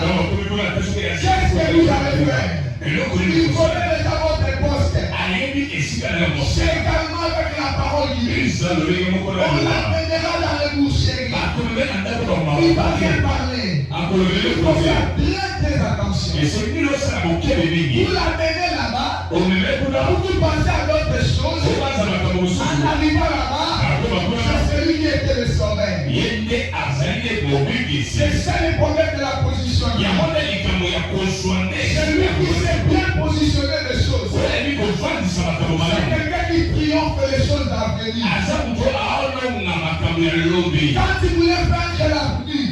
Qu'est-ce que vous avez fait? Il connaît déjà votre poste. C'est également avec la parole divine. On l'amènera dans les boucheries. Il va bien parler. Il faut faire très attention. Vous l'amenez là-bas. Vous pensez à d'autres choses. En arrivant là-bas, c'est celui qui était le sauveur. C'est ça le problème de la position. Celui qui sait bien positionner les choses. C'est quelqu'un qui triomphe les choses d'avenir. Quand il voulait vaincre l'avenir,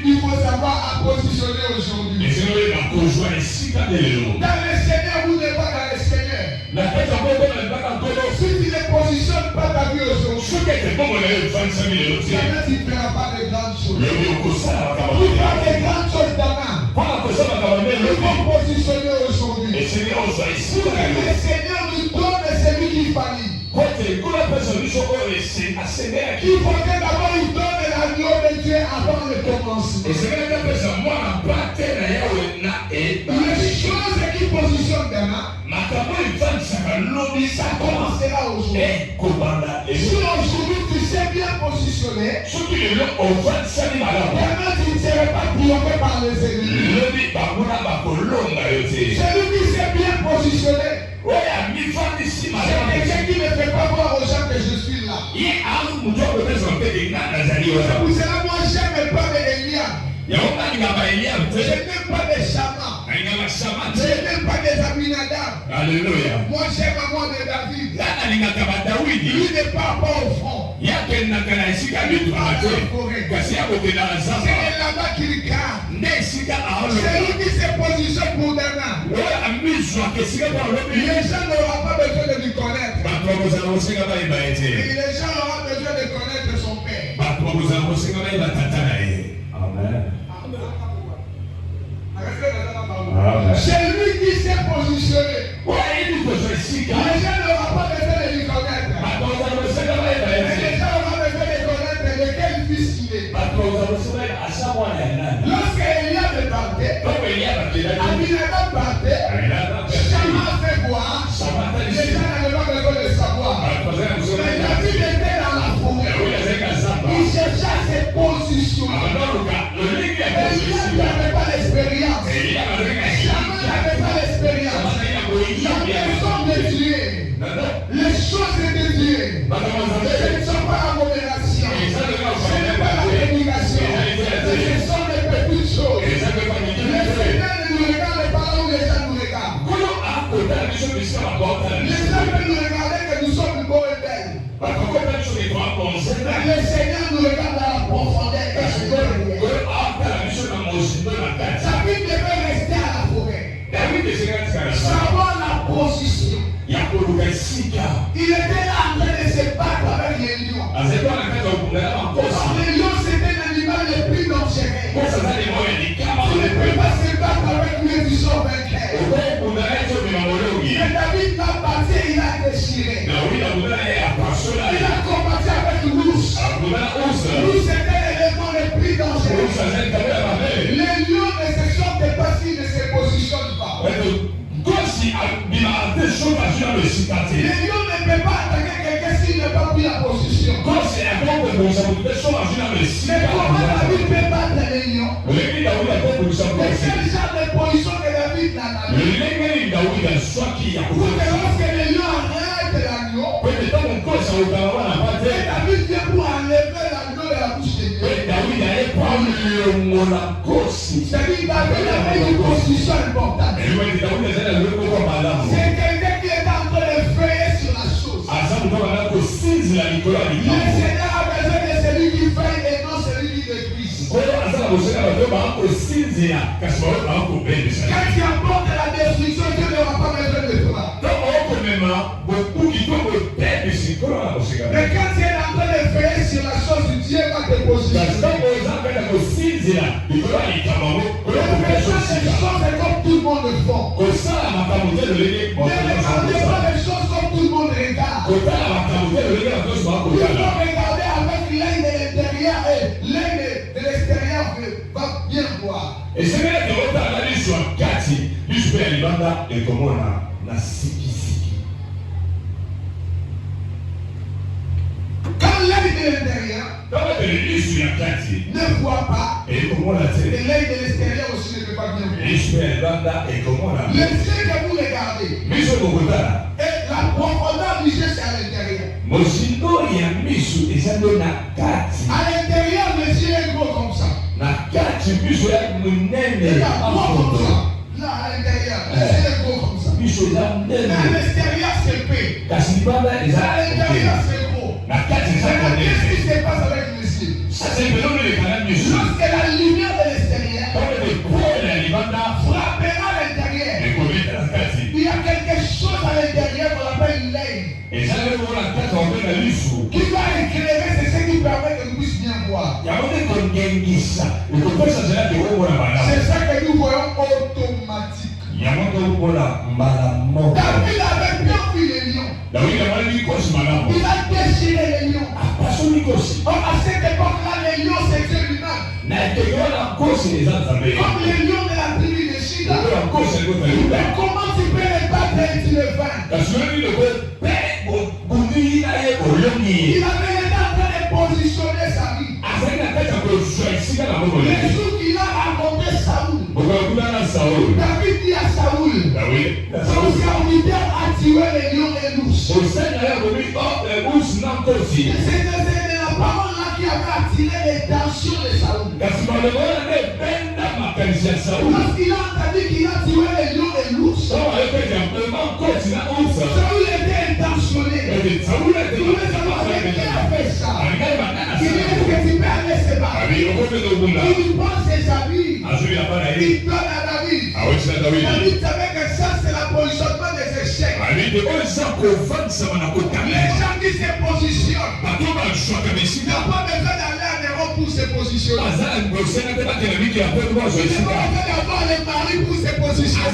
il faut savoir à positionner aujourd'hui. Dans le Seigneur, vous n'êtes pas dans le Seigneur. Si tu ne positionnes pas ta vie aujourd'hui, jamais tu ne feras pas de grandes choses. Tu feras de grandes choses demain. Il faut positionner aujourd'hui. Le Seigneur nous donne celui qui faillit. Il faut que d'abord il donne l'agneau de Dieu avant le commencement. Les choses qui positionnent demain, ça commencera aujourd'hui. Si aujourd'hui tu sais bien positionner, demain tu ne seras pas bloqué par les ennemis. Celui qui sait bien positionner, c'est quelqu'un qui ne fait pas voir aux gens que je suis là. C'est pour cela moi j'aime pas Eliab. Je n'aime pas des chamans. Je n'aime pas des Aminadab. Alléluia. Moi j'aime l'amour de David. Lui ne part pas au front. C'est là-bas qu'il garde. C'est lui qui se positionne pour demain. Les gens n'auront pas besoin de lui connaître. Et les gens auront besoin de connaître son père. Amen. C'est lui qui s'est positionné. Les gens n'auront pas besoin de lui connaître. Les gens auront besoin de connaître de quel fils il est. Lorsque Eliab est parti, Aminadab partait, Shama fait voir, les gens n'avaient pas besoin de savoir. Mais David était dans la forêt. Il cherchait à se positionner. Eliab n'avait pas l'expérience. Shama n'avait pas l'expérience. La personne de Dieu, les choses de Dieu, ce ne sont pas la modération, ce n'est pas la prédication, ce sont les petites choses. Le Seigneur ne nous regarde pas là où les gens nous regardent. Les gens peuvent nous regarder que nous sommes beaux et belles. Le Seigneur nous regarde à la profondeur. David devait rester à la forêt. Savoir la position. Il était là en train de se battre avec les lions. Les lions, c'était l'animal le plus dangereux. Tu ne peux pas se battre avec lui et tu sors vainqueur. Mais David n'a battu, il a déchiré. Il a combattu avec l'ours. L'ours était l'élément le plus dangereux. Les lions ne se sortent pas s'ils ne se positionnent pas. Les lions ne peuvent pas attaquer quelqu'un s'il n'a pas pris la position. Mais comment David peut battre les lions? Mais quel genre de position que David n'a pas? Pour que lorsque les lions arrêtent l'agneau, David vient pour enlever l'agneau de la bouche de Dieu. C'est-à-dire David avait une position importante. C'est quelqu'un qui est en train de feuiller sur la chose. Le Seigneur a besoin de celui qui feuille et non celui qui détruit. Quand tu apportes la destruction, Dieu n'aura pas besoin de toi. Mais quand tu es en train de feuiller sur la chose, Dieu va te positionner. Les choses comme tout le monde le font. Ne regardez pas les choses comme tout le monde regarde. Il faut regarder avec l'œil de l'intérieur et l'œil de l'extérieur va bien Et c'est bien que l'autre a dit sur un quartier, juste pour aller là et comment on a siki. Quand l'œil de l'intérieur ne voit pas, et l'œil de l'extérieur aussi ne peut pas bien voir. Le ciel que vous regardez, et la profondeur du ciel c'est à l'intérieur. À l'intérieur, le ciel est gros comme ça. Et là, gros comme ça. Là, à l'intérieur, le ciel est gros comme ça. Mais à l'extérieur, c'est paix. À l'intérieur, c'est gros. Qu'est-ce qui se passe avec le ciel? Lorsque la lumière de l'extérieur frappera l'intérieur, il y a quelque chose à l'intérieur qu'on appelle l'œil qui va éclairer, c'est ce qui permet que nous puissions bien voir. C'est ça que nous voyons automatique. David avait bien vu les lions. Il a déchiré les lions. Or, à cette époque-là, les lions c'était lui-même. Comme les lions de la tribu de Juda. Mais comment tu peux les battre et tu les vaincre? Il avait été en train de positionner sa vie. Les jours qu'il a rencontré Saoul, David dit à Saoul, son serviteur a tué les lions et l'ours. C'est la parole là qui avait attiré l'attention de Saoul. Lorsqu'il a entendu qu'il a tué les lions et l'ours, Saoul était intentionné. Qui a fait ça? Il dit que tu peux aller se battre. Il prend ses habits. Il donne à David. David savait que ça c'est la positionnement des échecs. Les gens qui se positionnent, il n'a pas besoin d'aller à l'Europe pour se positionner. Il n'a pas besoin d'avoir les maris pour se positionner.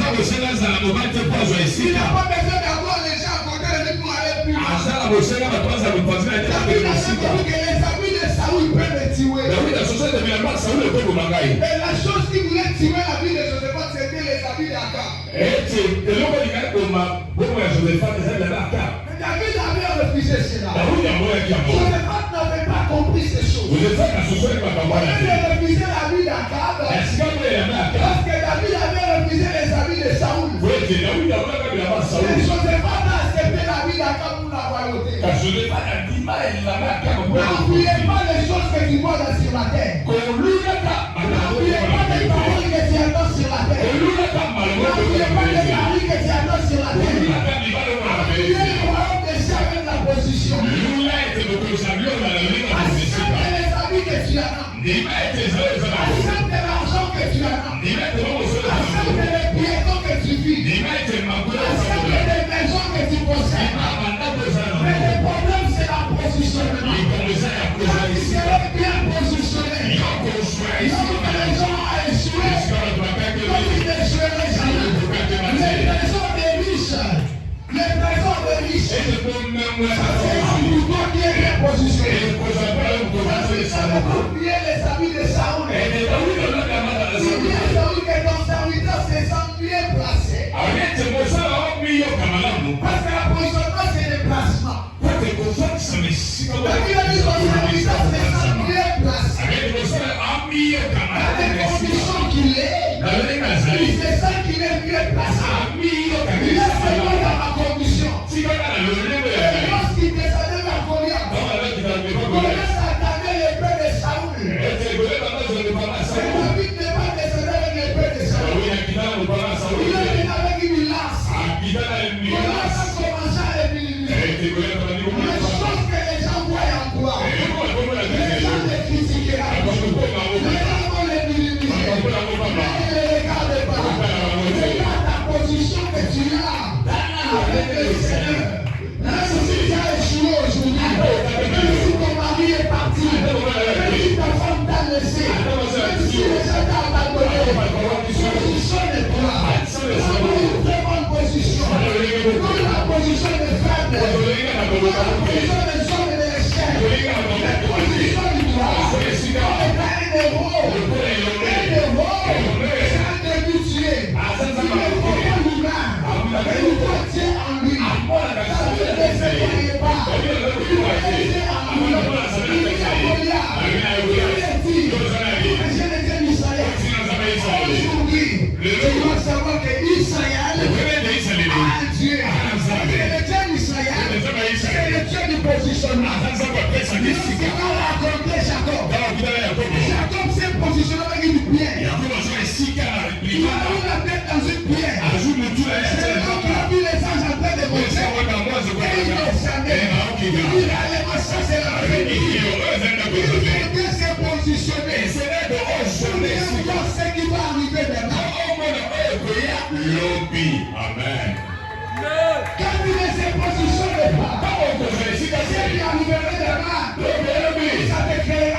Il n'a pas besoin d'avoir les gens à côté de lui pour aller plus loin. David a compris que les amis de Saoul peuvent le tuer. Et la chose qui voulait tuer la vie de Josephat, c'était les amis d'Akab. David avait refusé cela. Josephat n'avait pas compris ces choses. Il avait refusé la vie d'Akab. Parce que David avait refusé les amis de Saoul. Et Josephat a accepté la vie d'Akab pour la royauté. N'oubliez pas les choses que tu vois sur la terre. N'oubliez pas les paroles que tu entends sur la terre. N'oubliez pas les maris que tu entends sur la terre. Oubliez le royaume déjà avec la position. Accepte les amis que tu as. Accepte l'argent que tu as. Accepte les piétons que tu vis. Accepte les maisons que tu possèdes. Mais le problème c'est la positionnement. Quand tu seras bien positionné, lorsque les gens ont échoué, quand ils n'échoueraient jamais. Les trésors des riches, ça c'est pour toi qui est bien positionné. Ça ne peut oublier les amis de Saoul. Il dit à Saoul que ton serviteur se sent bien placé. Parce que la positionnement c'est le placement. David a dit son serviteur se sent bien placé. Dans les conditions qu'il est, il se sent qu'il est bien placé. Il est seulement dans ma condition. Et lorsqu'il descendait vers Goliath, Goliath attendait l'épée de Saoul. David n'est pas descendu avec l'épée de Saoul. Il est venu avec une lance. Goliath a commencé à l'éliminer. Les choses que les gens voient en toi, les gens les critiqueront. Les gens vont les minimiser. Mais ils ne regardent pas. Regarde ta position que tu as avec le Seigneur. Même si tu as échoué aujourd'hui, même si ton mari est parti, même si ta femme t'a laissé, même si les c'est un début tué. Il ne faut pas l'humain. Il faut Dieu en lui. Ça ne se séparait pas. Il était en lui. Il y a Goliath. Il est dit. Je n'étais Israël. Aujourd'hui, tu dois savoir que Israël a un Dieu. C'est le Dieu d'Israël. C'est le Dieu du positionnement. Lorsqu'on a rencontré Jacob, Jacob s'est positionné avec une pierre. Il a mis la tête dans une pierre. C'est là qu'il a vu les anges en train de monter. Et il descendait. Il dit, allez, ça c'est la vérité. Il s'est positionné. Pour ce qui va arriver demain. Amen. Quand il ne se positionne pas, ce qui arriverait demain, ça te créera